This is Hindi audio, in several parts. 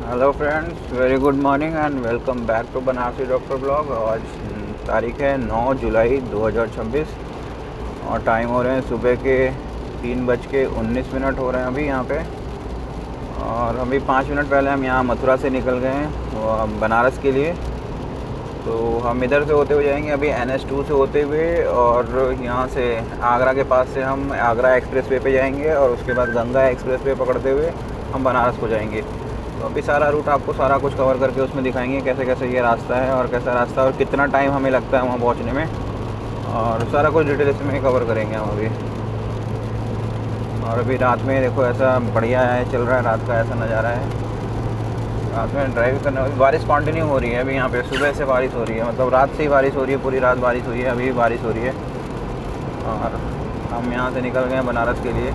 Hello friends, very good morning and welcome back to Banarasi doctor blog. आज तारीख है 9 जुलाई 2026 और टाइम हो रहे हैं सुबह के 3:19 हो रहे हैं अभी यहाँ पे। और अभी 5 मिनट पहले हम यहाँ मथुरा से निकल गए हैं बनारस के लिए। तो हम इधर से होते हुए जाएंगे अभी NH2 से होते हुए, और यहाँ से आगरा के पास से हम आगरा एक्सप्रेस वे पे जाएंगे और उसके बाद गंगा एक्सप्रेस वे पकड़ते हुए हम बनारस को जाएंगे। तो अभी सारा रूट आपको सारा कुछ कवर करके उसमें दिखाएंगे कैसे कैसे ये रास्ता है और कैसा रास्ता और कितना टाइम हमें लगता है वहाँ पहुँचने में, और सारा कुछ डिटेल इसमें कवर करेंगे हम अभी। और अभी रात में देखो ऐसा बढ़िया है, चल रहा है रात का ऐसा नज़ारा है। रात में ड्राइव करने वाली बारिश कंटिन्यू हो रही है अभी यहाँ पे, सुबह से बारिश हो रही है, मतलब रात से ही बारिश हो रही है, पूरी रात बारिश हुई है, अभी भी बारिश हो रही है। और हम यहाँ से निकल गए हैं बनारस के लिए,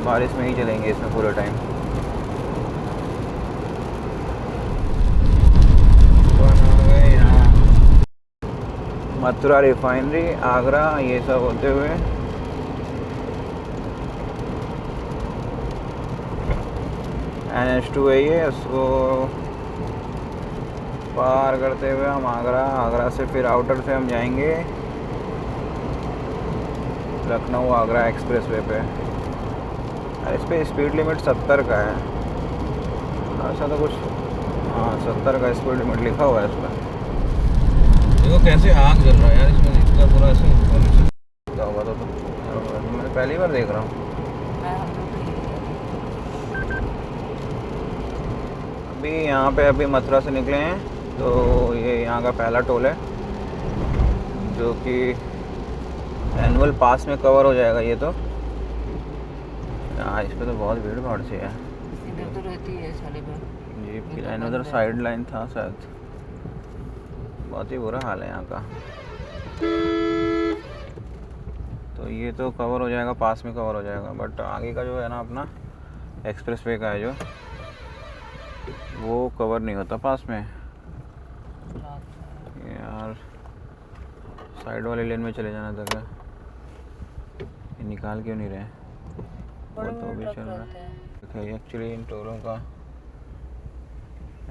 बारिश में ही चलेंगे इसमें पूरे टाइम। मथुरा रिफाइनरी, आगरा, ये सब होते हुए NH2 है ये, उसको पार करते हुए हम आगरा से फिर आउटर से हम जाएंगे लखनऊ आगरा एक्सप्रेस वे पे। इस पर स्पीड लिमिट 70 का है, ऐसा तो कुछ, हाँ 70 का स्पीड लिमिट लिखा हुआ है इस पर। देखो कैसे आग जल रहा है यार इसमें, इसका पूरा ऐसे क्या होगा तो मैं पहली बार देख रहा हूँ। अभी यहाँ पे अभी मथुरा से निकले हैं, तो ये यहाँ का पहला टोल है जो कि एनुअल पास में कवर हो जाएगा ये तो। यार इस पे तो बहुत भीड़ भाड़ सी है, इधर तो रहती है साले पर जीप की लाइन, उधर साइड लाइन था शायद। बहुत ही बुरा हाल है यहाँ का। तो ये तो कवर हो जाएगा, पास में कवर हो जाएगा, बट आगे का जो है ना अपना एक्सप्रेस वे का है जो, वो कवर नहीं होता पास में यार। साइड वाले लेन में चले जाना था क्या, ये निकाल क्यों नहीं रहे, वो तो भी चल रहा है। एक्चुअली इन टोलों का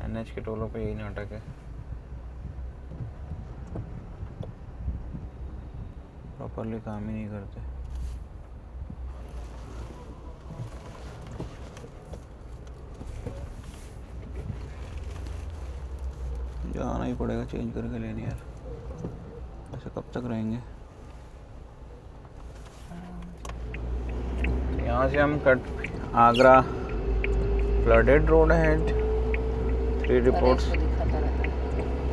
NH के टोलों पे यही नाटक है, प्रॉपरली काम ही नहीं करते। जाना ही पड़ेगा चेंज करके लेने यार, ऐसे कब तक रहेंगे। यहाँ से हम कट आगरा फ्लडेड रोड है, 3 रिपोर्ट्स।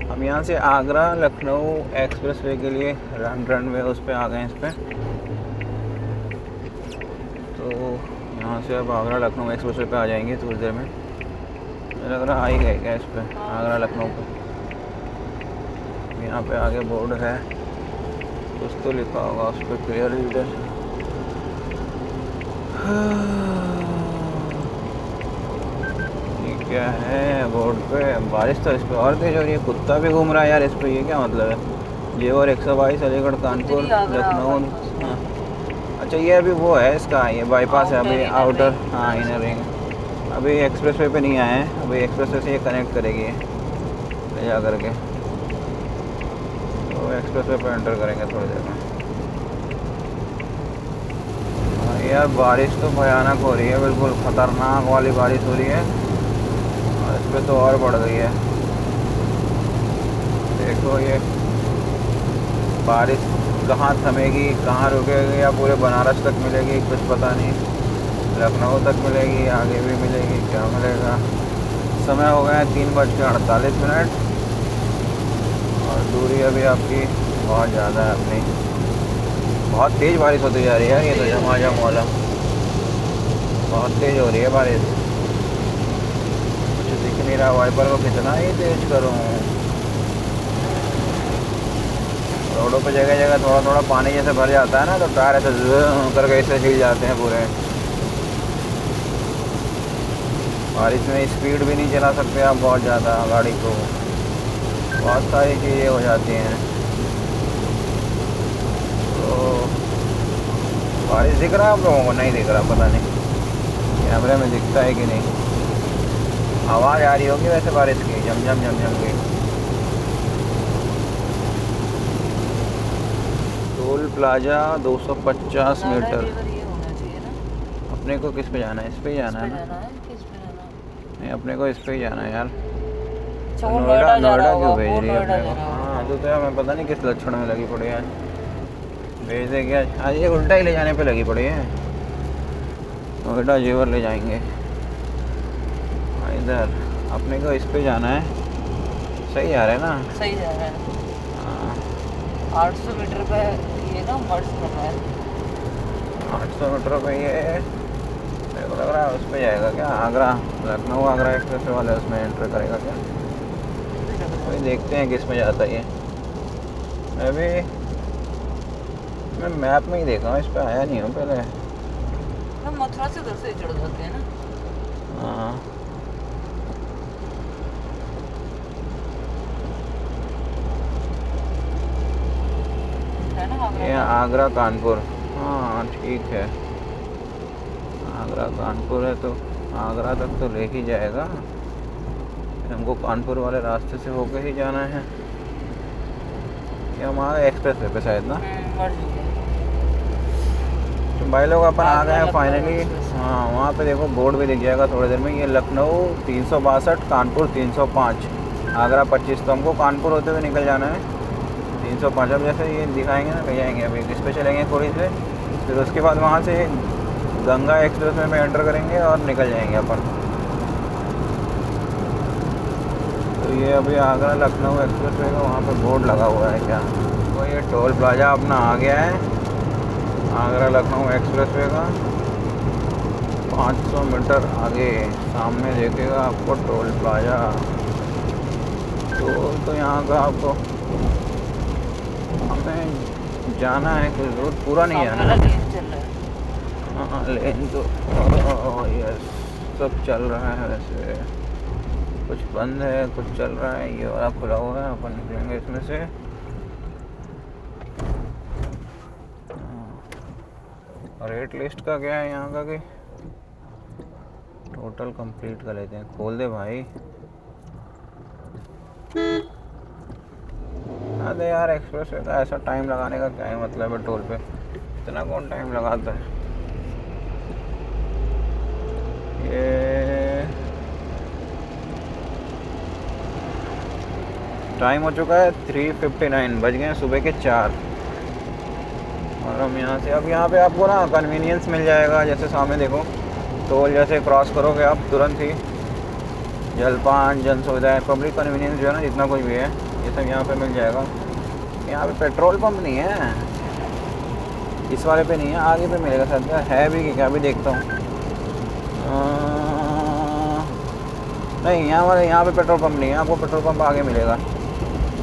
हम यहाँ से आगरा लखनऊ एक्सप्रेस वे के लिए रनवे उस पर आ गए इस पर। तो यहाँ से अब आगरा लखनऊ एक्सप्रेस वे पे आ जाएंगे थोड़ी देर में, मुझे लग रहा आ ही गए क्या इस पर, आगरा लखनऊ पे। यहाँ पे आगे बोर्ड है, कुछ तो लिखा होगा उस पर, क्लियर रीडर। ये क्या है बोर्ड पे, बारिश तो इस पर और तेज हो रही है, कुत्ता भी घूम रहा है यार इस पर, ये क्या मतलब है। ये और 122 अलीगढ़ कानपुर लखनऊ। हाँ अच्छा, ये अभी वो है इसका, ये बाईपास है अभी आउटर, हाँ इनर रिंग। अभी एक्सप्रेस वे पे नहीं आए हैं, अभी एक्सप्रेस वे से ये कनेक्ट करेगी ले जा करके, तो एक्सप्रेस वे पर एंटर करेंगे थोड़ी देर में। यार बारिश तो भयानक हो रही है, बिल्कुल ख़तरनाक वाली बारिश हो रही है, और इस पर तो और बढ़ गई है। देखो ये बारिश कहाँ थमेगी, कहाँ रुकेगी, या पूरे बनारस तक मिलेगी कुछ पता नहीं, लखनऊ तक मिलेगी, आगे भी मिलेगी, क्या मिलेगा। समय हो गया है 3:48, और दूरी अभी आपकी बहुत ज़्यादा है अपनी, बहुत तेज़ बारिश होती जा रही है यार, ये तो झमाझम वाला, बहुत तेज़ हो रही है बारिश, कुछ दिख नहीं रहा। वाइपर को कितना ही तेज़ करूँ, रोडों पे जगह जगह थोड़ा थोड़ा पानी जैसे भर जाता है ना, तो टायर ऐसे करके ऐसे हिल जाते हैं पूरे। बारिश में स्पीड भी नहीं चला सकते आप बहुत ज़्यादा गाड़ी को, बहुत सारी चीज़ें हो जाती हैं। तो बारिश दिख रहा है आप लोगों को, नहीं दिख रहा, पता नहीं कैमरे में दिखता है कि नहीं। आवाज़ आ रही होगी वैसे बारिश की, झमझम झमझम की। टोल प्लाजा 250 लग रहा है मीटर। रिवर ये होना चाहिए ना। अपने को किस पे जाना है? इस पे ही इस जाना पे है ना? जाना है कि इस पे जाना है? नहीं, अपने को इस पे ही जाना है यार। अच्छा तो वो नोएडा नोएडा जा रहा नोएडा होगा, क्यों भेज वो रही है नोएडा अपने जा को? रहा होगा। हाँ तो हमें पता नहीं किस लक्षण में लगी पड़ी है। भेज दे क्या आज? ये उल्टा ही ले जाने पे लगी पड़ी है। नोएडा जेवर ले जाएंगे। इधर अपने को इस पे जाना है। सही आ रहा है ना? सही जा रहा है। हाँ, 800 मीटर पे ये ना मर्ज कर रहा है। 800 मीटर पे ये मेरे को लग रहा है उस पे जाएगा क्या? आगरा, लखनऊ आगरा एक्सप्रेस वाले उसमें एंटर करेगा क्या? वही देखते हैं किस में जाता है ये। मैं मैप में ही देखा हूँ, इस पे आया नहीं हूँ पहले। हम मथुरा से उधर से ही चढ़ जाते हैं ना। हाँ, है ना आगरा ये का? आगरा कानपुर। हाँ ठीक है, आगरा कानपुर है तो आगरा तक तो ले ही जाएगा। फिर हमको कानपुर वाले रास्ते से होके ही जाना है। ये हमारा एक्सप्रेस वे पे शायद ना। मर्ज हो गया। तो भाई लोग अपन आ गए हैं आगरा फाइनली। एक्सप्रेस। हाँ, वहाँ पे देखो बोर्ड भी दिख जाएगा थोड़ी देर में। ये लखनऊ 362, कानपुर 305, आगरा 25। तो हमको कानपुर होते हुए निकल जाना है 305। अब जैसे ये दिखाएंगे ना ले जाएंगे। अभी इस पे चलेंगे थोड़ी से, फिर उसके बाद वहाँ से गंगा एक्सप्रेस वे में एंटर करेंगे और निकल जाएंगे अपन। तो ये अभी आगरा लखनऊ एक्सप्रेस वे का वहाँ पर बोर्ड लगा हुआ है क्या? तो ये टोल प्लाजा अपना आ गया है, आगरा लखनऊ एक्सप्रेस वे का। 500 मीटर आगे सामने देखेगा आपको टोल प्लाजा। तो यहाँ का आपको हमें जाना है, कुछ दूर, पूरा नहीं जाना सामने है। वाला लेन चल रहा है। हाँ लेकिन तो यस सब चल रहा है वैसे। कुछ बंद है, कुछ चल रहा है। ये वाला खुला हुआ है, अपन निकलेंगे इसमें से। रेट लिस्ट का क्या है यहाँ का कि टोटल कंप्लीट कर लेते हैं। खोल दे भाई। अरे यार एक्सप्रेस वे का ऐसा टाइम लगाने का क्या है मतलब है? टोल पे इतना कौन टाइम लगाता है? ये टाइम हो चुका है 3:59, बज गए हैं सुबह के 4। और हम यहाँ से अब यहाँ पे आपको ना कन्वीनियंस मिल जाएगा। जैसे सामने देखो, टोल जैसे क्रॉस करोगे आप तुरंत ही जलपान, जन सुविधाएँ, पब्लिक कन्वीनियंस जो है ना, जितना कुछ भी है ये सब यहाँ पे मिल जाएगा। यहाँ पे पेट्रोल पंप नहीं है, इस वाले पे नहीं है, आगे पे मिलेगा शायद। है भी कि क्या, भी देखता हूँ। नहीं, यहाँ पे पेट्रोल पंप नहीं है। आपको पेट्रोल पंप आगे मिलेगा।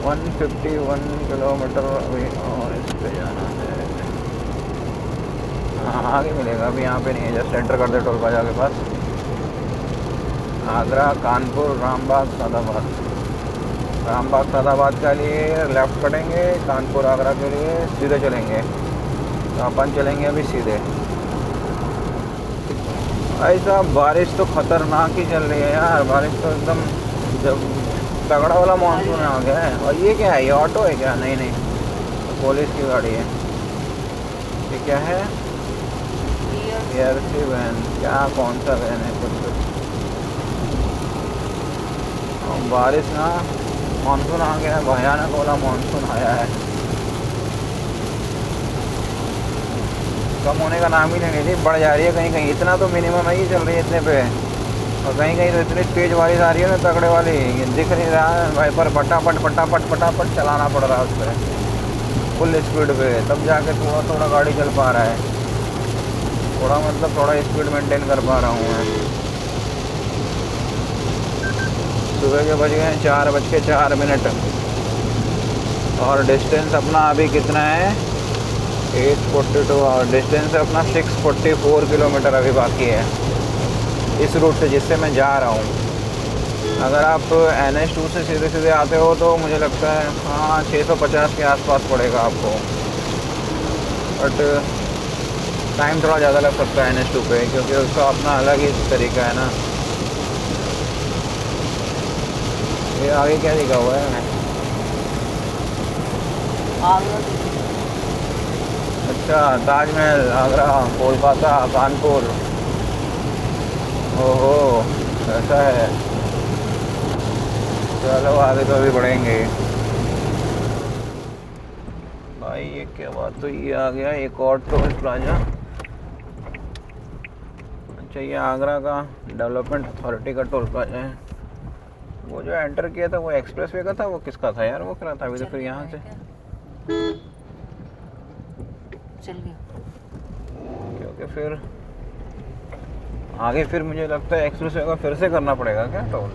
151 किलोमीटर अभी और इस पे जाना है। हाँ आगे मिलेगा, अभी यहाँ पे नहीं है। जस्ट एंटर कर दे टोल प्लाजा के पास। आगरा कानपुर रामबाग सादाबाद। रामबाग सादाबाद के लिए लेफ़्ट कटेंगे, कानपुर आगरा के लिए सीधे चलेंगे। तो अपन चलेंगे अभी सीधे। ऐसा बारिश तो ख़तरनाक ही चल रही है यार। बारिश तो एकदम जब तगड़ा वाला मानसून आ गया है। और ये क्या है? ये ऑटो है क्या? नहीं नहीं, तो पुलिस की गाड़ी है। ये क्या है? एयरसी वैन। क्या कौन सा वैन है? कुछ बारिश ना, मानसून आ गया है, भयानक वाला मानसून आया है। कम होने का नाम ही नहीं ले रही, बढ़ जा रही है कहीं कहीं। इतना तो मिनिमम ही चल रही है इतने पे, और कहीं कहीं तो इतनी तेज बारिश आ रही है ना, तगड़े वाली। ये दिख नहीं रहा है भाई, पर फटाफट फटाफट फटाफट चलाना पड़ रहा है उस पर फुल स्पीड पे, तब जाके थोड़ा थोड़ा गाड़ी चल पा रहा है। थोड़ा मतलब थोड़ा स्पीड मेंटेन कर पा रहा हूँ मैं। सुबह के बज गए हैं 4:04 और डिस्टेंस अपना अभी कितना है? 842। और डिस्टेंस अपना 644 किलोमीटर अभी बाकी है इस रूट से जिससे मैं जा रहा हूँ। अगर आप NH2 से सीधे सीधे आते हो तो मुझे लगता है हाँ 650 के आसपास पड़ेगा आपको, बट टाइम थोड़ा ज़्यादा लग सकता है NH2 पे, क्योंकि उसका अपना अलग ही तरीका है ना। ये आगे क्या लिखा हुआ है? आगरा दिल्ली। अच्छा, ताजमहल, आगरा, कोलकाता, कानपुर। ओहो, ऐसा है। चलो आगे तो अभी बढ़ेंगे। भाई ये क्या बात, तो ये आ गया एक और टोल प्लाजा। अच्छा, ये आगरा का डेवलपमेंट अथॉरिटी का टोल प्लाजा है। वो जो एंटर किया था वो एक्सप्रेस वे का था, वो किसका था यार? वो क्या था अभी? तो फिर यहाँ से चल गया क्योंकि फिर आगे फिर मुझे लगता है एक्सप्रेस वे का फिर से करना पड़ेगा क्या टोल?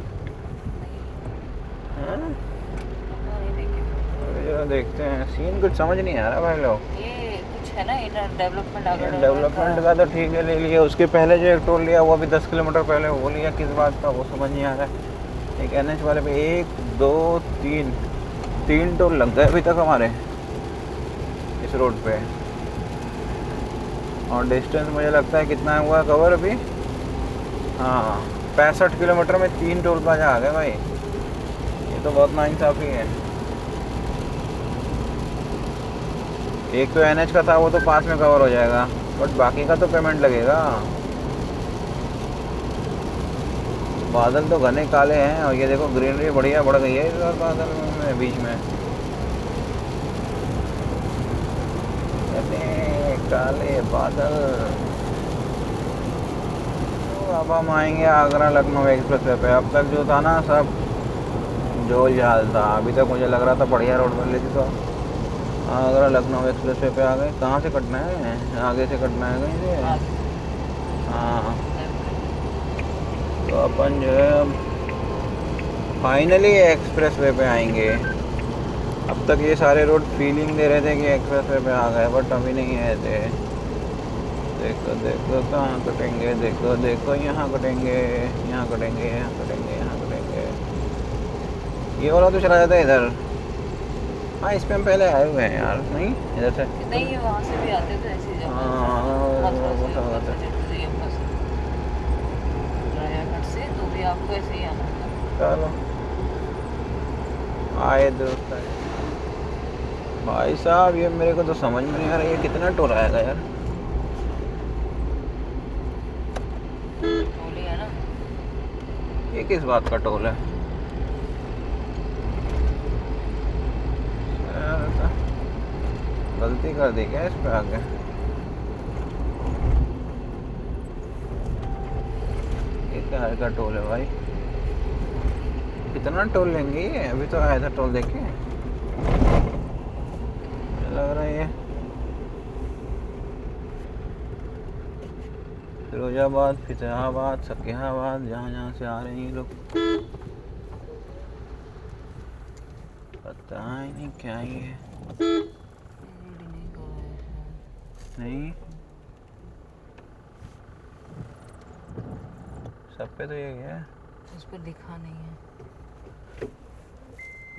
हाँ? अरे जरा देखते हैं, सीन कुछ समझ नहीं आ रहा भाई लोग। ये कुछ है ना इनर डेवलपमेंट आगरा डेवलपमेंट का तो ठीक है, ले लिया। उसके पहले जो एक टोल लिया वो भी 10 किलोमीटर पहले, वो लिया किस बात का वो समझ नहीं आ रहा है। एक NH वाले पे 1 2 3 टोल लग गए अभी तक हमारे इस रोड पे। और डिस्टेंस मुझे लगता है कितना हुआ कवर अभी? हाँ, 65 किलोमीटर में 3 टोल प्लाजा आ गए भाई। ये तो बहुत नाइंसाफ़ी है। एक तो NH का था, वो तो पास में कवर हो जाएगा, बट बाकी का तो पेमेंट लगेगा। बादल तो घने काले हैं और ये देखो ग्रीनरी बढ़िया बढ़ गई है इस बार बादल में बीच में। घने काले बादल। तो अब हम आएंगे आगरा लखनऊ एक्सप्रेस वे पे। अब तक जो था ना सब जोल जाल था। अभी तक मुझे लग रहा था बढ़िया रोड बन रही थी, तो आगरा लखनऊ एक्सप्रेस वे पे आ गए। कहाँ से कटना है? आगे से कटना है कहीं से। हाँ, तो अपन जो है अब फाइनली एक्सप्रेस वे पे आएंगे। अब तक ये सारे रोड फीलिंग दे रहे थे कि एक्सप्रेस वे पे आ गए, बट अभी नहीं आए थे। देखो देखो कहाँ कटेंगे, देखो देखो यहाँ कटेंगे, यहाँ कटेंगे, यहाँ कटेंगे, यहाँ कटेंगे। ये वाला तो चला जाता है इधर। हाँ, इस पे हम पहले आए हुए हैं यार। नहीं इधर से नहीं, ये वहाँ से भी आते थे ऐसी जगह। हाँ, रायागढ़ से तो भी आपको ऐसे ही आना था। चलो आए दोस्त आए। भाई साहब ये मेरे को तो समझ में नहीं आ रहा, ये कितना टोल आएगा यार? टोल ही है ना। ये किस बात का टोल है यार? ऐसा गलती कर दी क्या इस पे आके? ये क्या का टोल है भाई? कितना टोल लेंगे ये? अभी तो आया था टोल देखे, लग रहा है ये फिरोजाबाद, फतेहाबाद, सकेहाबाद, जहाँ जहाँ से आ रहे हैं ये लोग। पता ही नहीं क्या ही है। नहीं, सब पे तो यही है। उस पर लिखा नहीं है।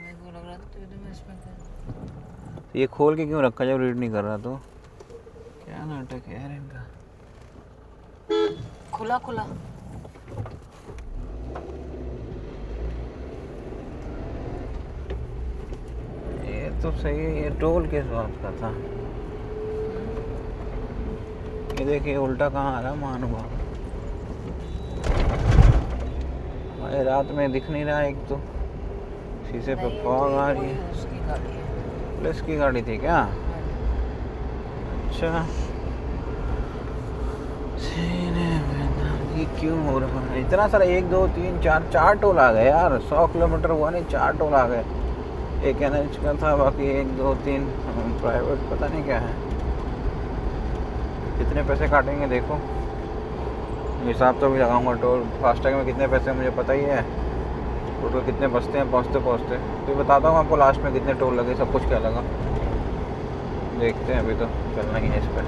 मेरे को लग रहा था तो मैं इसमें कर। ये खोल के क्यों रखा जब रीड नहीं कर रहा? तो क्या नाटक है यार इनका। खुला खुला ये तो सही है। ये टोल किस बात का था? ये देखिए उल्टा कहाँ आ रहा महानुभाव। भाई रात में दिख नहीं रहा, एक तो शीशे पे फॉग आ रही है। उसकी गाड़ी है। पुलिस की गाड़ी थी क्या? अच्छा, ये क्यों हो रहा है इतना सारा? 1 2 3 4 टोल आ गए यार। 100 किलोमीटर हुआ नहीं, 4 टोल आ गए। एक NH का था, बाकी 1 2 3 प्राइवेट पता नहीं क्या है। कितने पैसे काटेंगे देखो, हिसाब तो भी लगाऊंगा। टोल फास्टैग में कितने पैसे मुझे पता ही है। टोटल कितने बचते हैं पहुँचते पहुँचते, तो बताता हूँ आपको लास्ट में कितने टोल लगे, सब कुछ क्या लगा। देखते हैं, अभी तो चलना ही है इस पर।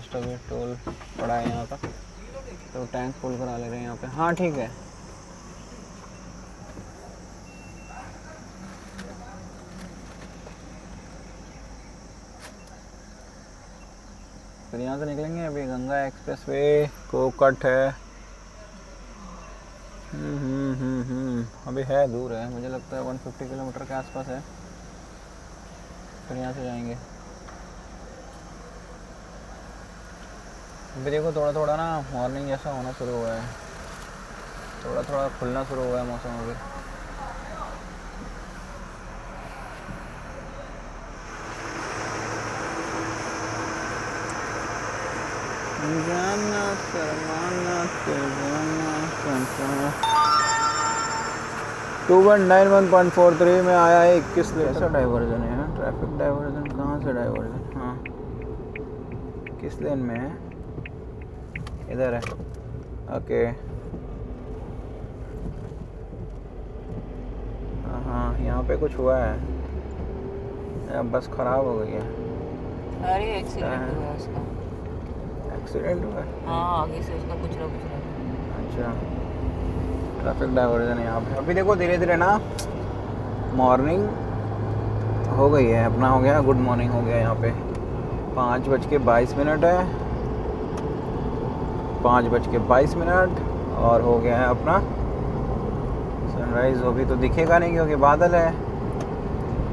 ऑलमोस्ट अभी टोल पड़ा है यहाँ का, तो टैंक फुल करा ले रहे हैं यहाँ पे। हाँ ठीक है। फिर यहाँ से निकलेंगे, अभी गंगा एक्सप्रेस वे को कट है। अभी है, दूर है, मुझे लगता है 150 किलोमीटर के आसपास है। फिर यहाँ से जाएंगे। अभी देखो थोड़ा थोड़ा ना मॉर्निंग जैसा होना शुरू हुआ है, थोड़ा थोड़ा खुलना शुरू हुआ है मौसम अभी। जाना शर्माना तो जाना 219.43 में आया है 21 लेन। कैसा डाइवर्जन है ना, ट्रैफिक डाइवर्जन कहाँ से डाइवर्जन? हाँ किस लेन में है? इधर है, ओके। हाँ यहाँ पे कुछ हुआ है, अब बस ख़राब हो गई है। अरे एक्सीडेंट हुआ है उसका। एक्सीडेंट हुआ है? हाँ आगे से उसका कुछ ना। अच्छा, ट्रैफिक डाइवर्जन है यहाँ पे। अभी देखो धीरे धीरे ना मॉर्निंग हो गई है, अपना हो गया, गुड मॉर्निंग हो गया यहाँ पे। 5:22 है, 5:22 और हो गया है अपना सनराइज़। अभी तो दिखेगा नहीं क्योंकि बादल है,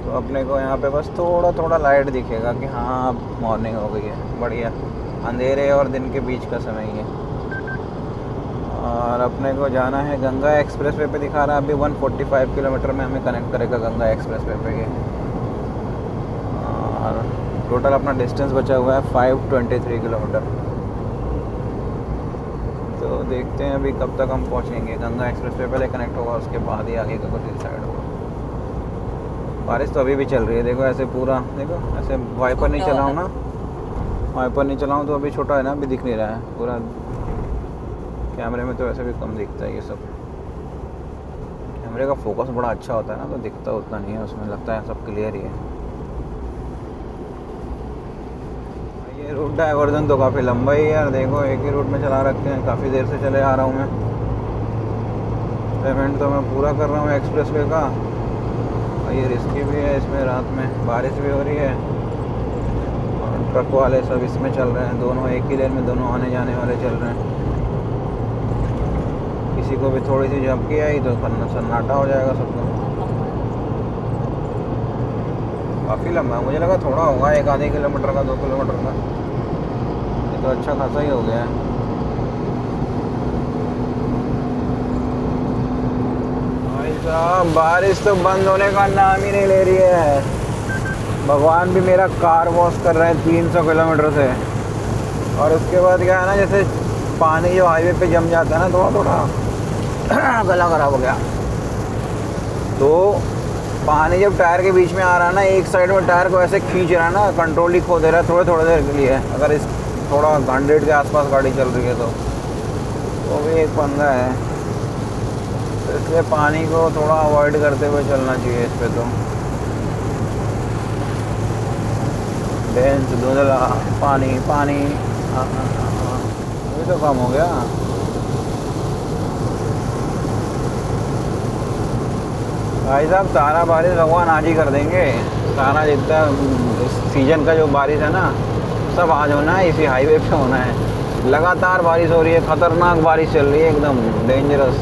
तो अपने को यहाँ पे बस थोड़ा थोड़ा लाइट दिखेगा कि हाँ मॉर्निंग हो गई है। बढ़िया, अंधेरे और दिन के बीच का समय ही है। और अपने को जाना है गंगा एक्सप्रेस वे पे, दिखा रहा है अभी 145 किलोमीटर में हमें कनेक्ट करेगा गंगा एक्सप्रेस वे पे ये। और टोटल अपना डिस्टेंस बचा हुआ है 523 किलोमीटर। तो देखते हैं अभी कब तक हम पहुंचेंगे। गंगा एक्सप्रेस वे पहले कनेक्ट होगा, उसके बाद ही आगे का कुछ डिसाइड होगा। बारिश तो अभी भी चल रही है, देखो ऐसे पूरा, देखो ऐसे वाइपर नहीं चलाऊँ ना, वाइपर नहीं चलाऊँ तो अभी छोटा है ना, अभी दिख नहीं रहा है पूरा। कैमरे में तो वैसे भी कम दिखता है ये सब, कैमरे का फोकस बड़ा अच्छा होता है ना, तो दिखता उतना नहीं है उसमें, लगता है सब क्लियर ही है। ये रूट डाइवर्जन तो काफ़ी लंबा ही है यार, देखो एक ही रूट में चला रखते हैं, काफ़ी देर से चले आ रहा हूँ मैं। पेमेंट तो मैं पूरा कर रहा हूँ एक्सप्रेस वे का, और ये रिस्की भी है, इसमें रात में बारिश भी हो रही है और ट्रक वाले सब इसमें चल रहे हैं, दोनों एक ही लेन में, दोनों आने जाने वाले चल रहे हैं। किसी को भी थोड़ी सी झपकी आई तो सन्नाटा हो जाएगा सबको। काफ़ी लंबा है, मुझे लगा थोड़ा होगा, 1-आधे किलोमीटर का, 2 किलोमीटर का, ये तो अच्छा खासा ही हो गया है। भाई साहब बारिश तो बंद होने का नाम ही नहीं ले रही है। भगवान भी मेरा कार वॉश कर रहे हैं 300 किलोमीटर से। और उसके बाद क्या है ना, जैसे पानी जो हाईवे पे जम जाता है ना, थोड़ा थोड़ा गला खराब हो गया। तो पानी जब टायर के बीच में आ रहा है ना, एक साइड में टायर को ऐसे खींच रहा है ना, कंट्रोल ही खो दे रहा है थोड़े थोड़ी देर के लिए। अगर इस थोड़ा 100 के आसपास गाड़ी चल रही है तो वो भी एक पंगा है। तो इसलिए पानी को थोड़ा अवॉइड करते हुए चलना चाहिए इस पर। तो बेंच धुंधला पानी पानी, अभी तो कम हो गया। भाई साहब सारा बारिश भगवान आज ही कर देंगे, सारा जितना सीजन का जो बारिश है ना, सब आज होना है, इसी हाईवे पे होना है। लगातार बारिश हो रही है, ख़तरनाक बारिश चल रही है, एकदम डेंजरस।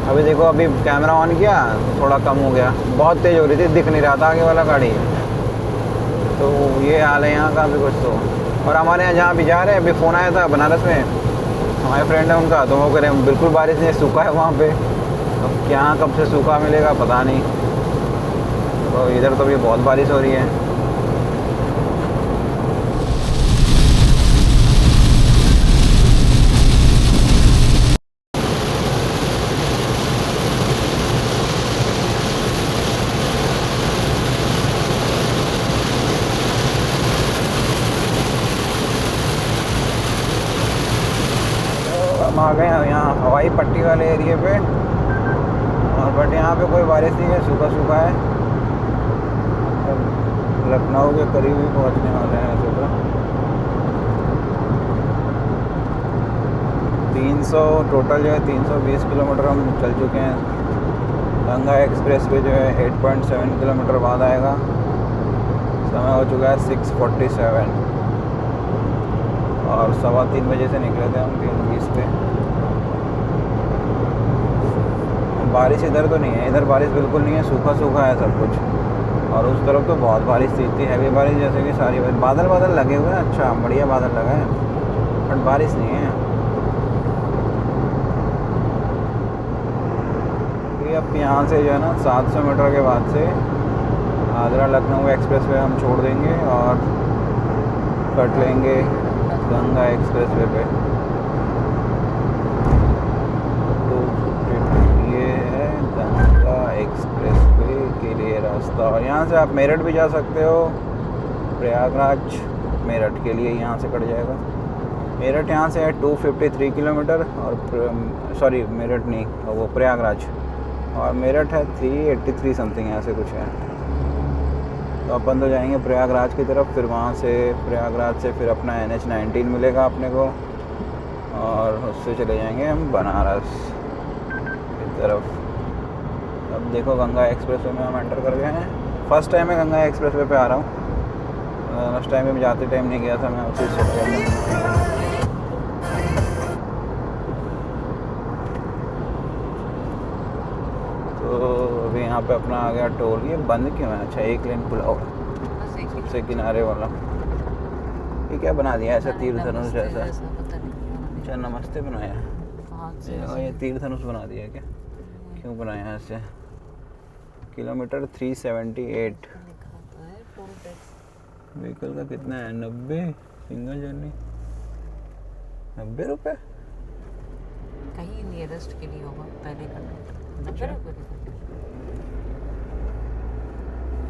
अभी देखो, अभी कैमरा ऑन किया थोड़ा कम हो गया, बहुत तेज़ हो रही थी, दिख नहीं रहा था आगे वाला गाड़ी। तो ये हाल है यहाँ का भी कुछ तो। और हमारे यहाँ जहाँ भी जा रहे हैं, अभी फ़ोन आया था बनारस में, हमारे फ्रेंड है उनका, तो वो कह रहे हैं बिल्कुल बारिश नहीं, सूखा है वहाँ पे। अब क्या कब से सूखा मिलेगा पता नहीं। तो इधर तो भी बहुत बारिश हो रही है। हम आ गए हैं यहाँ हवाई पट्टी वाले एरिए पे, बट यहाँ पे कोई बारिश नहीं है, सूखा सूखा है। लखनऊ के करीब ही पहुँचने वाले हैं ऐसे तो। 300 टोटल जो है 320 किलोमीटर हम चल चुके हैं। गंगा एक्सप्रेस पे जो है 8.7 किलोमीटर बाद आएगा। समय हो चुका है 6:47 और 3:15 बजे से निकले थे हम 3:20 पे। बारिश इधर तो नहीं है, इधर बारिश बिल्कुल नहीं है, सूखा सूखा है सब कुछ। और उस तरफ तो बहुत बारिश थी, इतनी हैवी बारिश जैसे कि सारी बादल बादल लगे हुए हैं। अच्छा बढ़िया बादल लगा है बट बारिश नहीं है। ये अब यहाँ से जो है ना 700 मीटर के बाद से आगरा लखनऊ एक्सप्रेस वे हम छोड़ देंगे और कट लेंगे गंगा एक्सप्रेस वे पे। तो ये है गंगा एक्सप्रेस वे के लिए रास्ता। और यहाँ से आप मेरठ भी जा सकते हो, प्रयागराज मेरठ के लिए यहाँ से कट जाएगा। मेरठ यहाँ से है 253 किलोमीटर और सॉरी मेरठ नहीं, वो प्रयागराज, और मेरठ है 383 समथिंग ऐसे कुछ है। तो अपन तो जाएंगे प्रयागराज की तरफ, फिर वहाँ से प्रयागराज से फिर अपना NH-19 मिलेगा अपने को और उससे चले जाएंगे हम बनारस की तरफ। अब देखो गंगा एक्सप्रेस वे में हम एंटर कर गए हैं। फर्स्ट टाइम मैं गंगा एक्सप्रेस वे पे आ रहा हूँ। लास्ट टाइम में जाते टाइम नहीं गया था मैं उसी चक्कर में। तो अभी यहाँ पे अपना आ गया टोल। ये बंद क्यों है? अच्छा एक लेन खुला हुआ सबसे किनारे वाला। ये क्या बना दिया ऐसा तीर धनुष जैसा? अच्छा नमस्ते बनाया है। ये तीर धनुष बना दिया क्या? क्यों बनाया ऐसे? किलोमीटर 378। व्हीकल का कितना है? 90 सिंगल जर्नी 90 रुपये। कहीं नियरेस्ट के लिए होगा पहले का 90 रुपये।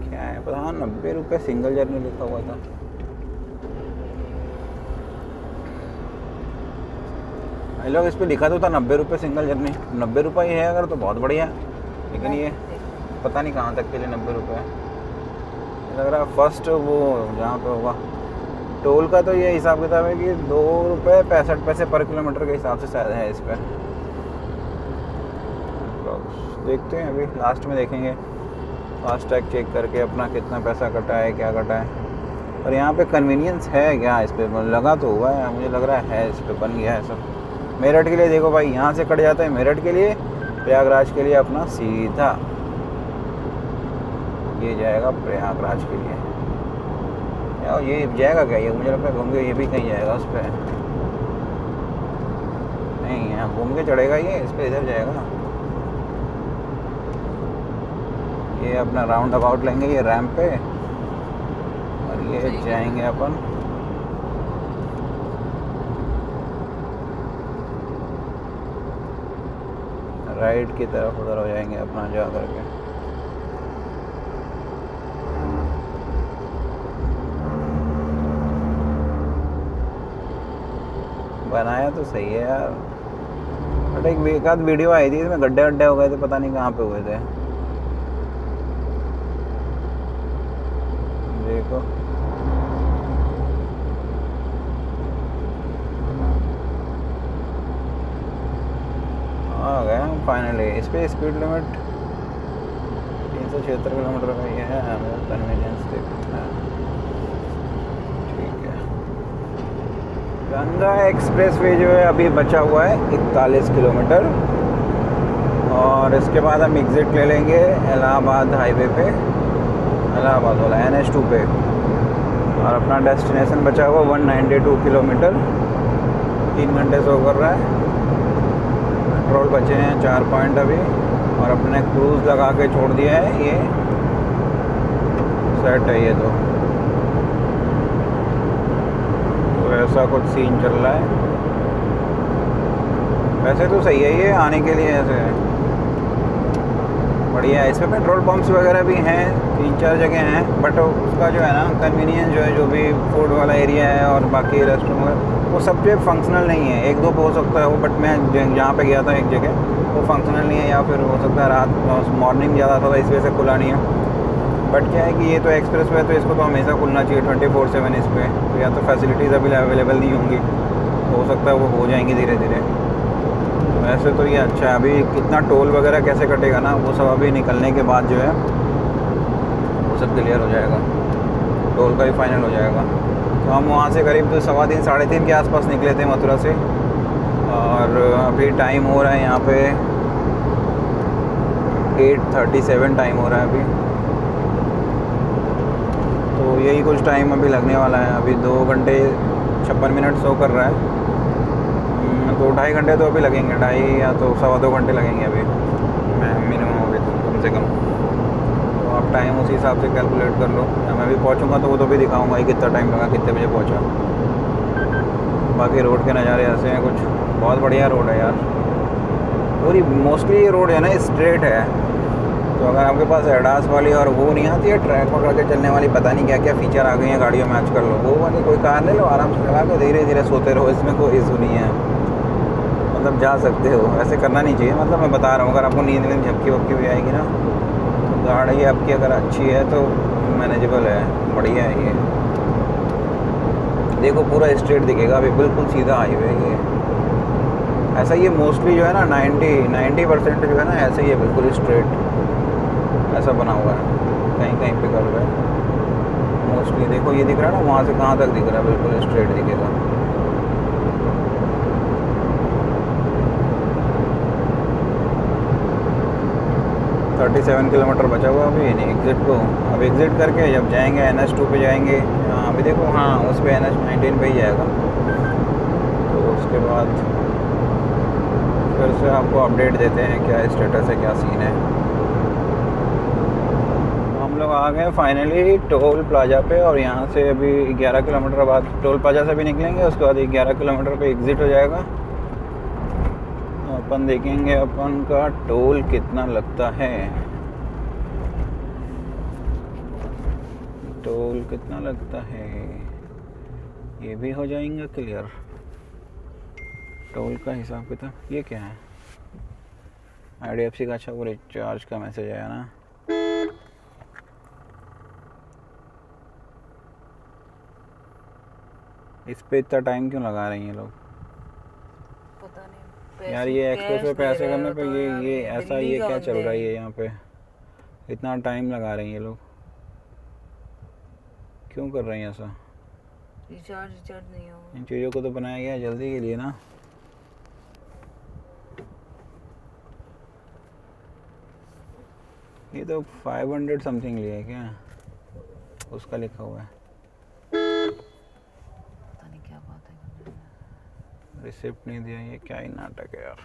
क्या है पता? हाँ 90 रुपये सिंगल जर्नी लिखा हुआ था। लोग इस पे लिखा तो था 90 रुपये सिंगल जर्नी। 90 रुपये ही है अगर तो बहुत बढ़िया, लेकिन ये पता नहीं कहाँ तक के लिए 90 रुपये है। लग रहा है फर्स्ट वो जहाँ पे होगा टोल का तो ये हिसाब किताब है कि 2 रुपये 65 पैसे पर किलोमीटर के हिसाब से शायद है इस पर। देखते हैं अभी लास्ट में देखेंगे फास्टैग चेक करके अपना कितना पैसा कटा है क्या कटा है। और यहाँ पे कन्वीनियंस है क्या इस पर? लगा तो हुआ है, मुझे लग रहा है इस पर बन गया है सब। मेरठ के लिए देखो भाई यहाँ से कट जाता है मेरठ के लिए, प्रयागराज के लिए अपना सीधा ये जाएगा प्रयागराज के लिए। यार ये जाएगा क्या? ये मुझे लगता है घूम के ये भी कहीं जाएगा उस पर। नहीं यहाँ घूम के चढ़ेगा ये, इस पर इधर जाएगा। ये अपना राउंड अबाउट लेंगे ये रैंप पे और ये जाएंगे अपन राइट की तरफ, उधर हो जाएंगे अपना जा करके। बनाया तो सही है यार, बट एक आध वीडियो आई थी इसमें गड्ढे गड्ढे हो गए थे, पता नहीं कहाँ पे हुए थे। देखो आ गए हम फाइनली। इस पर स्पीड लिमिट 376 किलोमीटर का ये है। कन्वीनियंस देखना है, ठीक है। गंगा एक्सप्रेस वे जो है अभी बचा हुआ है 41 किलोमीटर और इसके बाद हम एग्ज़िट ले लेंगे इलाहाबाद हाईवे पे, इलाहाबाद वाला NH2 पे। और अपना डेस्टिनेशन बचा हुआ 192 किलोमीटर, 3 घंटे से कर रहा है। पेट्रोल बचे हैं 4 पॉइंट अभी और अपने क्रूज़ लगा के छोड़ दिया है। ये सेट है ये तो ऐसा कुछ सीन चल रहा है। वैसे तो सही है ये आने के लिए, ऐसे बढ़िया है। इसमें पेट्रोल पंप्स वगैरह भी हैं, 3-4 जगह हैं, बट उसका जो है ना कन्वीनियंस जो है, जो भी फूड वाला एरिया है और बाकी रेस्टोरेंट वो सब जो फंक्शनल नहीं है। 1-2 हो सकता है वो, बट मैं जहाँ पे गया था एक जगह वो फंक्शनल नहीं है, या फिर हो सकता है रात मॉर्निंग ज़्यादा था इस वजह से खुला नहीं है। बट क्या है कि ये तो एक्सप्रेस वे है तो इसको तो हमेशा खुलना चाहिए 24/7 इस पर। तो या तो फैसिलिटीज़ अभी अवेलेबल नहीं होंगी, हो सकता है वो हो जाएंगी धीरे धीरे। तो वैसे तो ये अच्छा है। अभी कितना टोल वगैरह कैसे कटेगा ना, वो सब अभी निकलने के बाद जो है वो सब क्लियर हो जाएगा, टोल का भी फाइनल हो जाएगा। तो हम वहाँ से करीब 3:15 3:30 के आसपास निकले थे मथुरा से, और अभी टाइम हो रहा है यहाँ पे 8:37 टाइम हो रहा है अभी। तो यही कुछ टाइम अभी लगने वाला है। अभी 2 घंटे 56 मिनट शो कर रहा है, तो 2.5 घंटे तो अभी लगेंगे, 2.5 या तो 2.25 घंटे लगेंगे अभी मिनिमम, अभी तो कम से कम। तो आप टाइम उसी हिसाब से कैलकुलेट कर लो। मैं भी पहुंचूंगा तो वो तो भी दिखाऊंगा ही कितना टाइम लगा, कितने बजे पहुंचा। बाकी रोड के नज़ारे ऐसे हैं कुछ, बहुत बढ़िया रोड है यार। पूरी मोस्टली ये रोड है ना स्ट्रेट है, तो अगर आपके पास एडास वाली और वो नहीं आती है ट्रैक पकड़ के चलने वाली, पता नहीं क्या क्या फीचर आ गई हैं गाड़ियों में आजकल, वो वाली कोई कार ले लो, आराम से चला के धीरे धीरे सोते रहो, इसमें कोई इशू नहीं है, मतलब जा सकते हो। ऐसे करना नहीं चाहिए, मतलब मैं बता रहा हूँ, अगर आपको नींद में झपकी वपकी भी आएगी ना, तो गाड़ी आपकी अगर अच्छी है तो मैनेजेबल है, बढ़िया है ये। देखो पूरा स्ट्रेट दिखेगा, अभी बिल्कुल सीधा हाईवे ये। ऐसा ये मोस्टली जो है ना 90% जो है ना ऐसे ही है, बिल्कुल स्ट्रेट ऐसा बना हुआ है, कहीं कहीं पे कर रहा है मोस्टली। देखो ये दिख रहा है ना, वहाँ से कहाँ तक दिख रहा है, बिल्कुल स्ट्रेट दिखेगा। थर्टी 37 किलोमीटर बचा हुआ अभी नहीं एग्ज़िट को। अब एग्ज़िट करके जब जाएंगे NH2 पे जाएंगे, अभी देखो हाँ उस पर NH19 पे ही जाएगा, तो उसके बाद फिर से आपको अपडेट देते हैं क्या स्टेटस है, क्या सीन है। हम लोग आ गए फाइनली टोल प्लाजा पे, और यहाँ से अभी 11 किलोमीटर बाद टोल प्लाजा से भी निकलेंगे, उसके बाद 11 किलोमीटर पे एग्ज़िट हो जाएगा। अपन देखेंगे अपन का टोल कितना लगता है, टोल कितना लगता है, ये भी हो जाएंगे क्लियर। टोल का हिसाब किताब ये क्या है, IDFC का अच्छा वो रिचार्ज का मैसेज आया ना। इस पे इतना टाइम क्यों लगा रही हैं लोग, पता नहीं यार ये एक्सप्रेस पे पैसे करने पे ये ऐसा ये क्या चल रहा है है। यहाँ पे, इतना टाइम लगा रहे हैं ये लोग, क्यों कर रहे हैं ऐसा। रिचार्ज नहीं होगा। इन चीज़ों को तो बनाया गया है जल्दी के लिए ना। ये तो 500 समथिंग लिया है क्या, उसका लिखा हुआ है, पता नहीं क्या बात है। रिसिप्ट नहीं दिया, ये क्या ही नाटक है यार।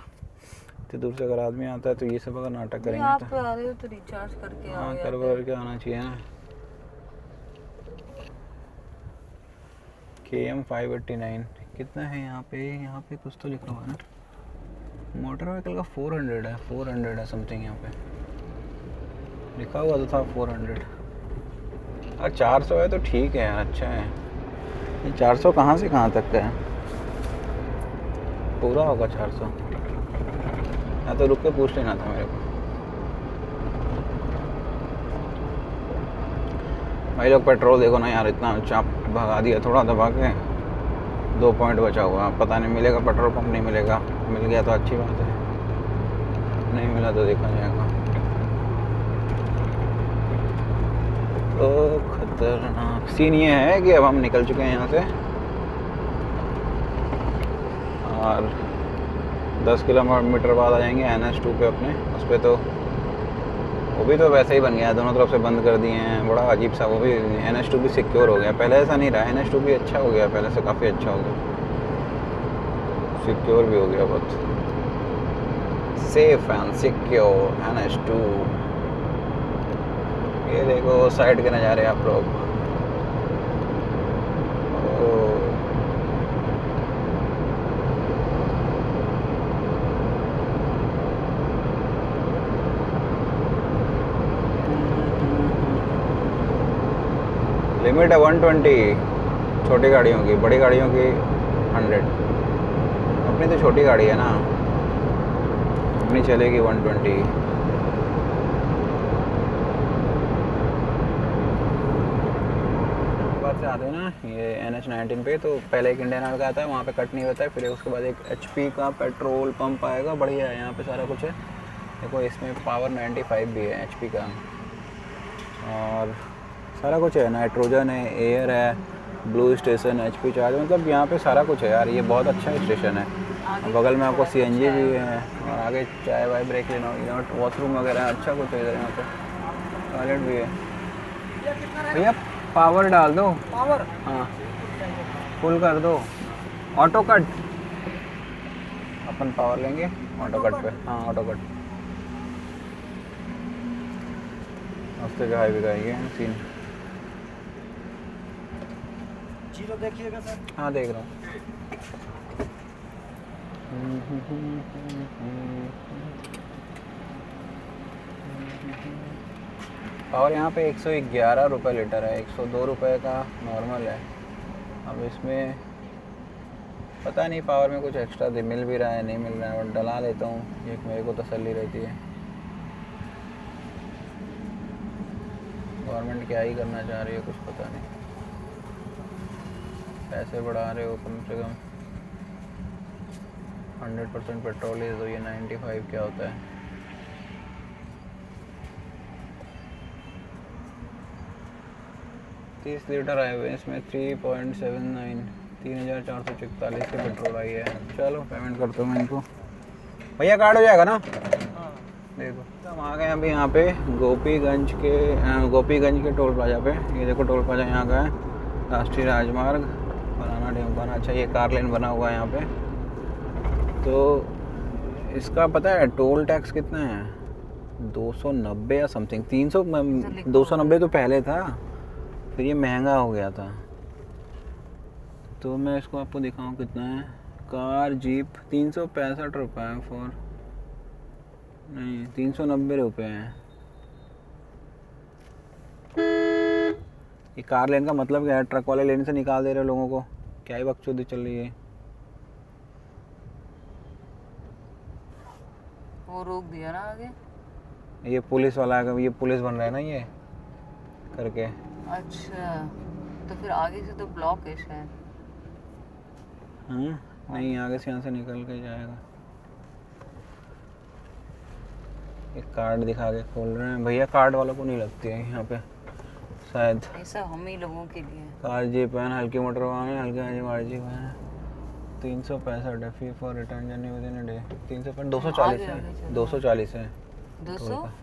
इतनी दूर से अगर आदमी आता है तो ये सब अगर नाटक करेंगे आप तो आ रहे हो तो रिचार्ज करके आओ हाँ यार। कर के आना चाहिए ना। KM 589 कितना है यहाँ पे कुछ तो लिखा हुआ है ना। मोटर व्हीकल का 400 है समथिंग, यहाँ पे लिखा हुआ तो था 400। और 400 है तो ठीक है यार, अच्छा है। ये 400 कहाँ से कहाँ तक का है, पूरा होगा 400, या तो रुक के पूछ लेना था मेरे को। भाई लोग पेट्रोल देखो ना यार, इतना चाप भगा दिया थोड़ा दबा के, 2 पॉइंट बचा हुआ, पता नहीं मिलेगा पेट्रोल पंप, नहीं मिलेगा, मिल गया तो अच्छी बात है, नहीं मिला तो देखा जाएगा। तो खतरनाक सीन ये है कि अब हम निकल चुके हैं यहाँ से, और 10 किलोमीटर बाद आ जाएंगे NH2 पे अपने। उस पर तो वो भी तो वैसे ही बन गया, दोनों तरफ से बंद कर दिए हैं, बड़ा अजीब सा। वो भी NH2 भी सिक्योर हो गया, पहले ऐसा नहीं रहा। NH2 भी अच्छा हो गया, पहले से काफ़ी अच्छा हो गया, सिक्योर भी हो गया, बहुत सेफ एंड सिक्योर NH2। ये देखो साइड के नज़ारे आप लोग, लिमिट है 120 छोटी गाड़ियों की, बड़ी गाड़ियों की 100। अपनी तो छोटी गाड़ी है ना, अपनी चलेगी 120। से आते हैं ना ये NH-19 पे, तो पहले एक इंडियन ऑयल का आता है, वहाँ पे कट नहीं होता है, फिर उसके बाद एक HP का पेट्रोल पंप आएगा, बढ़िया है यहाँ पे सारा कुछ है। देखो इसमें पावर 95 भी है HP का, और सारा कुछ है, नाइट्रोजन है, एयर है, ब्लू स्टेशन, HP चार्ज, मतलब यहाँ पे सारा कुछ है यार, ये बहुत अच्छा स्टेशन है। बगल में आपको CNG भी है, और आगे चाय वाय ब्रेक लेना, वॉशरूम वगैरह अच्छा कुछ है इधर, यहाँ पे टॉयलेट भी है। भैया पावर डाल दो, पावर, हाँ फुल कर दो, ऑटो कट, अपन पावर लेंगे ऑटो कट पे, हाँ ऑटो कट। रास्ते के हाईवे का ये सीन। जीरो देखिएगा सर। हाँ देख रहा हूँ। और यहाँ पे 111 रुपये लीटर है, 102 रुपये का नॉर्मल है। अब इसमें पता नहीं पावर में कुछ एक्स्ट्रा मिल भी रहा है नहीं मिल रहा है, और डला लेता हूँ, एक मेरे को तसल्ली रहती है। गवर्नमेंट क्या ही करना चाह रही है कुछ पता नहीं, पैसे बढ़ा रहे हो कम से कम। 100% पेट्रोल है तो ये 95 क्या होता है। तीस लीटर आए हुए हैं इसमें, 3.79, 3444 के पेट्रोल आई है। चलो पेमेंट करता हूँ मैं इनको। भैया कार्ड हो जाएगा ना? देखो तो हम आ गए अभी यहाँ पे गोपीगंज के टोल प्लाजा पे। ये देखो टोल प्लाजा यहाँ का है, राष्ट्रीय राजमार्ग बनाना ढेमकाना। अच्छा ये कार लेन बना हुआ है यहाँ पे। तो इसका पता है टोल टैक्स कितना है? 290 या समथिंग, 300, 290 तो पहले था, फिर ये महंगा हो गया था। तो मैं इसको आपको दिखाऊं कितना है। कार जीप 365 रुपये फॉर, नहीं 390 रुपये हैं। ये कार लेन का मतलब क्या है? ट्रक वाले लेन से निकाल दे रहे लोगों को, क्या ही बकचोदी चल रही है। वो रोक दिया ना आगे। ये पुलिस वाला है, ये पुलिस बन रहा है ना ये करके। अच्छा तो फिर आगे से तो ब्लॉक है शायद। नहीं आगे से यहाँ से निकल के जाएगा। एक कार्ड दिखा के खोल रहे हैं भैया, कार्ड वालों को नहीं लगती है यहाँ पे शायद, ऐसा हम ही लोगों के लिए। कार जीप है, हल्की मोटर वाहन है, हल्की गाड़ी जीप है। 365 है, fee for return journey with in a day. 365 240 है, 240 है,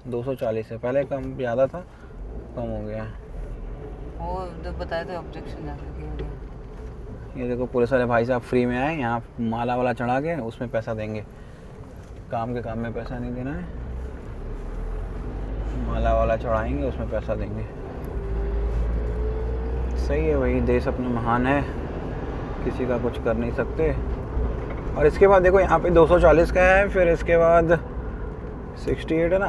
240 है। पहले कम ज़्यादा था, कम हो गया। वो जो बताए थे ऑब्जेक्शन जाके किया गया। ये देखो पुलिस वाले भाई साहब फ्री में आए, यहाँ माला वाला चढ़ा के उसमें पैसा देंगे। काम के काम में पैसा नहीं देना है, माला वाला चढ़ाएंगे उसमें पैसा देंगे। सही है भाई, देश अपना महान है, किसी का कुछ कर नहीं सकते। और इसके बाद देखो यहाँ पे 240 का है, फिर इसके बाद 68 है ना,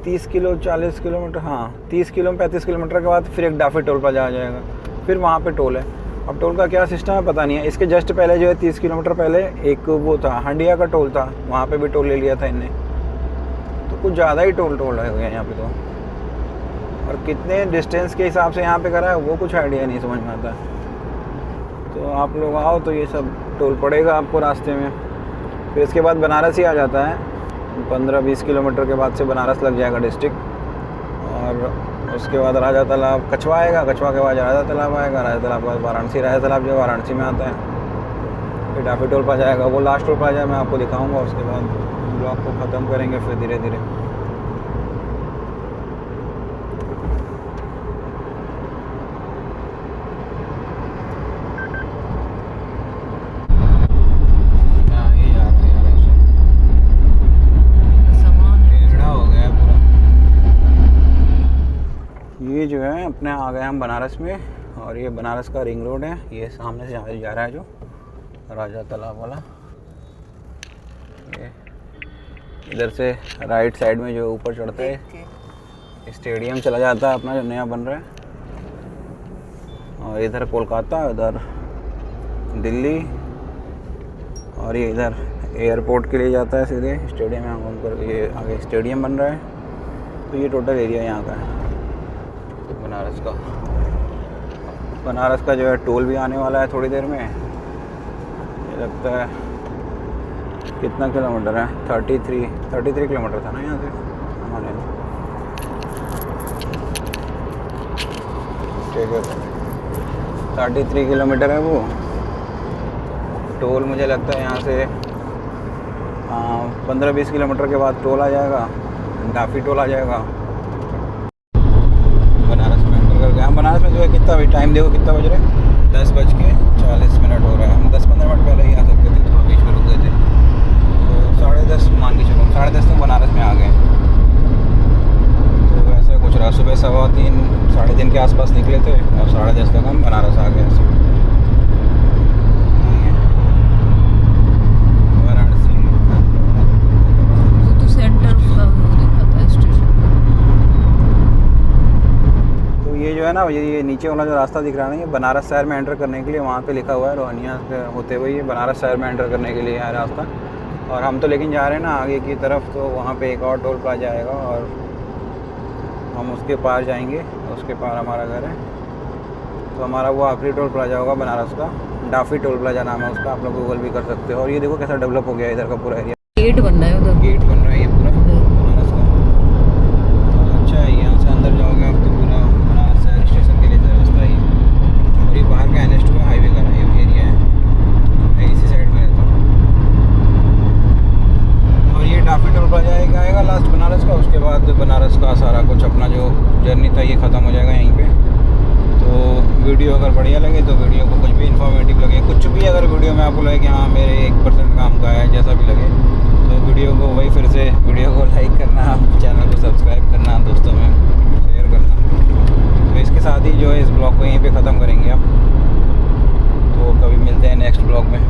30 किलो 40 किलोमीटर, हाँ 30 किलो 35 किलोमीटर के बाद फिर एक डाफी टोल पर जा जाएगा, फिर वहाँ पे टोल है। अब टोल का क्या सिस्टम है पता नहीं है। इसके जस्ट पहले जो है 30 किलोमीटर पहले एक वो था हंडिया का टोल था, वहाँ पे भी टोल ले लिया था इनने। तो कुछ ज़्यादा ही टोल रहे हुए हैं यहाँ पे तो, और कितने डिस्टेंस के हिसाब से यहाँ पे करा है वो कुछ आइडिया नहीं समझ में आता। तो आप लोग आओ तो ये सब टोल पड़ेगा आपको रास्ते में। फिर इसके बाद बनारस ही आ जाता है, 15-20 किलोमीटर के बाद से बनारस लग जाएगा डिस्ट्रिक्ट। और उसके बाद राजा तालाब कछवा आएगा, कछवा के बाद राजा तालाब आएगा, राजा तालाब के बाद वाराणसी। राजा तालाब जो वाराणसी में आता है, फिर डाफी टोल पर जाएगा, वो लास्ट टोल पर जाए मैं आपको दिखाऊंगा। उसके बाद ब्लॉग को ख़त्म करेंगे फिर धीरे धीरे। ये जो है अपने आ गए हम बनारस में, और ये बनारस का रिंग रोड है। ये सामने से जा रहा है जो राजा तालाब वाला। ये इधर से राइट साइड में जो ऊपर चढ़ता है स्टेडियम चला जाता है अपना जो नया बन रहा है। और इधर कोलकाता, इधर दिल्ली, और ये इधर एयरपोर्ट के लिए जाता है सीधे स्टेडियम। यहाँ घूम कर ये आगे स्टेडियम बन रहा है। तो ये टोटल एरिया यहाँ का है बनारस का। बनारस का जो है टोल भी आने वाला है थोड़ी देर में। ये लगता है कितना किलोमीटर है, 33 किलोमीटर था ना यहाँ से हमारे। ठीक है, 33 किलोमीटर है वो। टोल मुझे लगता है यहाँ से 15-20 किलोमीटर के बाद टोल आ जाएगा, डाफी टोल आ जाएगा। बनारस में एंटर कर गए हम। बनारस में जो है कितना भाई टाइम देखो कितना बज रहा है, 10:40 हो रहा है। हम 15 मिनट पहले ही आ सकते थे, थोड़ा बीच में रुक गए थे तो 10:30 मान के चलो, 10:30 तक बनारस में आ गए। तो ऐसा कुछ रहा, सुबह 3:15 3:30 के आसपास निकले थे और 10:30 तक हम बनारस आ गए। ऐसे वो तो सेंटर उसका वो देखा था स्टेशन। तो ये जो है ना, ये नीचे वाला जो रास्ता दिख रहा है ना, ये बनारस शहर में एंटर करने के लिए वहाँ पे लिखा हुआ है रोहनिया से होते हुए ये बनारस शहर में एंटर करने के लिए है रास्ता। और हम तो लेकिन जा रहे हैं ना आगे की तरफ, तो वहाँ पे एक और टोल प्लाजा आएगा और हम उसके पार जाएंगे, उसके पार हमारा घर है। तो हमारा वो आखिरी टोल प्लाजा होगा बनारस का, डाफी टोल प्लाजा नाम है उसका, आप लोग गूगल भी कर सकते हो। और ये देखो कैसा डेवलप हो गया इधर का पूरा एरिया, गेट बन रहा है उधर, गेट बन रहा है ये पूरा बनारस का। तो अच्छा है, यहाँ से अंदर जाओगे आप तो पूरा बनारस शहर स्टेशन के लिए रास्ता ही। और ये बाहर का NH2 है, हाईवे का एरिया है, मैं इसी साइड में रहता हूँ। और ये डाफी टोल प्लाजा आएगा लास्ट बनारस का, उसके बाद बनारस का सारा कुछ अपना जो जर्नी था ये ख़त्म हो जाएगा यहीं पे। तो वीडियो अगर बढ़िया लगे तो वीडियो को कुछ भी इन्फॉर्मेटिव लगे, कुछ भी अगर वीडियो में आपको लगे कि हाँ मेरे 1% काम का है, जैसा भी लगे तो वीडियो को वही फिर से वीडियो को लाइक करना, चैनल को सब्सक्राइब करना, दोस्तों में शेयर करना। तो इसके साथ ही जो है इस ब्लॉग को यहीं पे ख़त्म करेंगे आप। तो कभी मिलते हैं नेक्स्ट ब्लॉग में।